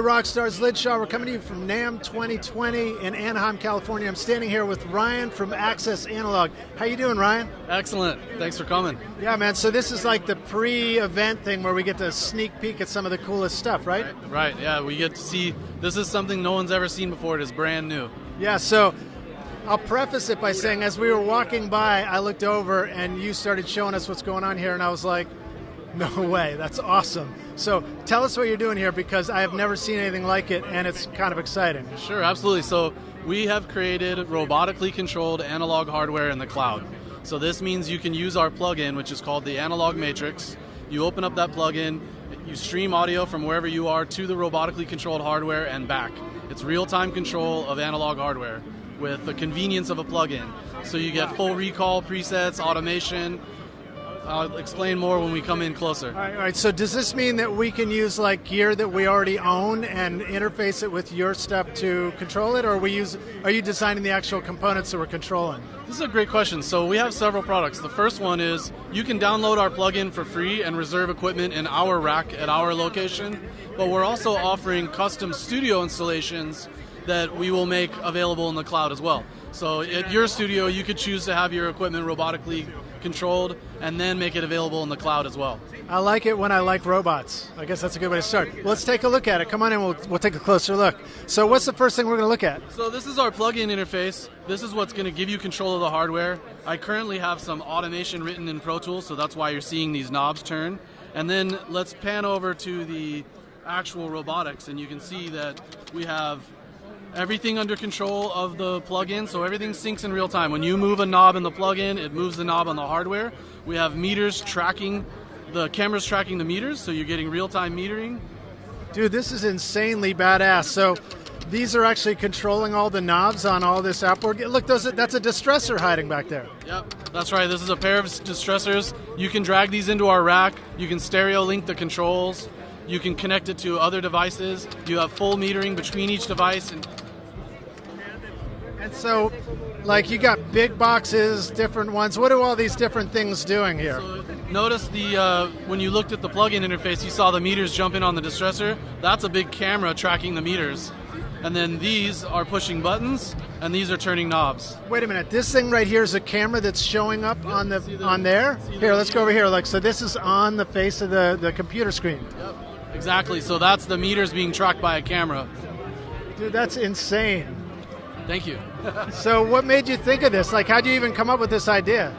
Rockstars, Lidshaw. We're coming to you from NAMM 2020 in Anaheim, California. I'm standing here with Ryan from Access Analog. How you doing, Ryan? Excellent. Thanks for coming. Yeah, man. So this is like the pre-event thing where we get to sneak peek at some of the coolest stuff, right? Right. Yeah, we get to see. This is something no one's ever seen before. It is brand new. Yeah. So I'll preface it by saying, as we were walking by, I looked over and you started showing us what's going on here, and I was like, no way, that's awesome. So tell us what you're doing here, because I have never seen anything like it, and it's kind of exciting. Sure, absolutely. So we have created robotically controlled analog hardware in the cloud. So this means you can use our plugin, which is called the Analog Matrix. You open up that plugin, you stream audio from wherever you are to the robotically controlled hardware and back. It's real-time control of analog hardware with the convenience of a plugin. So you get full recall, presets, automation. I'll explain more when we come in closer. All right, so does this mean that we can use like gear that we already own and interface it with your stuff to control it, or are you designing the actual components that we're controlling? This is a great question. So we have several products. The first one is you can download our plugin for free and reserve equipment in our rack at our location, but we're also offering custom studio installations that we will make available in the cloud as well. So at your studio, you could choose to have your equipment robotically controlled and then make it available in the cloud as well. I like it when I like robots. I guess that's a good way to start. Well, let's take a look at it. Come on in, we'll take a closer look. So what's the first thing we're going to look at? So this is our plug-in interface. This is what's going to give you control of the hardware. I currently have some automation written in Pro Tools, so that's why you're seeing these knobs turn. And then let's pan over to the actual robotics, and you can see that we have everything under control of the plug-in, so everything syncs in real time. When you move a knob in the plug-in, it moves the knob on the hardware. We have meters tracking, the camera's tracking the meters, so you're getting real-time metering. Dude, this is insanely badass. So these are actually controlling all the knobs on all this outboard. Look, that's a distressor hiding back there. Yep, that's right. This is a pair of distressors. You can drag these into our rack. You can stereo link the controls. You can connect it to other devices. You have full metering between each device. And so, like, you got big boxes, different ones. What are all these different things doing here? So notice when you looked at the plug-in interface, you saw the meters jump in on the distressor. That's a big camera tracking the meters. And then these are pushing buttons, and these are turning knobs. Wait a minute, this thing right here is a camera that's showing up on there? Here, let's go over here. Like, so this is on the face of the computer screen. Yep, exactly. So that's the meters being tracked by a camera. Dude, that's insane. Thank you. So what made you think of this? Like, how'd you even come up with this idea?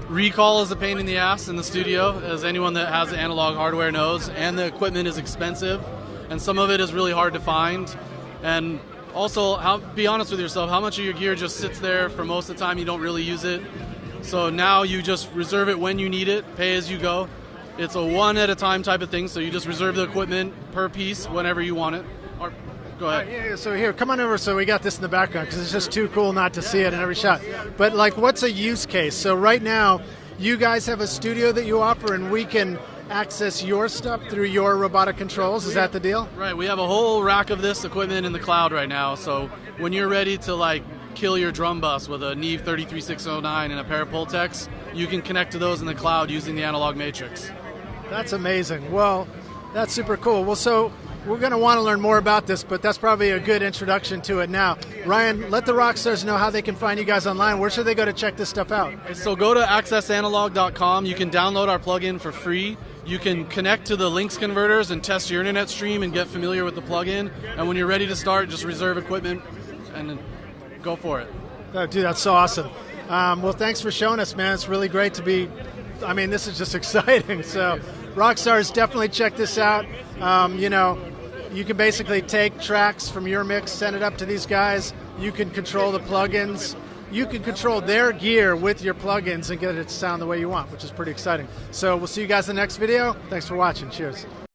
Recall is a pain in the ass in the studio, as anyone that has analog hardware knows, and the equipment is expensive, and some of it is really hard to find. And also, be honest with yourself, how much of your gear just sits there for most of the time you don't really use it? So now you just reserve it when you need it, pay as you go. It's a one at a time type of thing, so you just reserve the equipment per piece whenever you want it. Go ahead. Yeah, so here, come on over. So we got this in the background because it's just too cool not to see it in every shot. But like, what's a use case? So right now, you guys have a studio that you offer, and we can access your stuff through your robotic controls. Is that the deal? Right. We have a whole rack of this equipment in the cloud right now. So when you're ready to like kill your drum bus with a Neve 33609 and a pair of Pultecs, you can connect to those in the cloud using the Analog Matrix. That's amazing. Well, that's super cool. Well, so we're going to want to learn more about this, but that's probably a good introduction to it now. Ryan, let the Rockstars know how they can find you guys online. Where should they go to check this stuff out? So go to accessanalog.com. You can download our plugin for free. You can connect to the links converters and test your internet stream and get familiar with the plugin. And when you're ready to start, just reserve equipment and go for it. Oh, dude, that's so awesome. Well, thanks for showing us, man. It's really great to be, I mean, this is just exciting. So Rockstars, definitely check this out. You can basically take tracks from your mix, send it up to these guys. You can control the plugins. You can control their gear with your plugins and get it to sound the way you want, which is pretty exciting. So we'll see you guys in the next video. Thanks for watching. Cheers.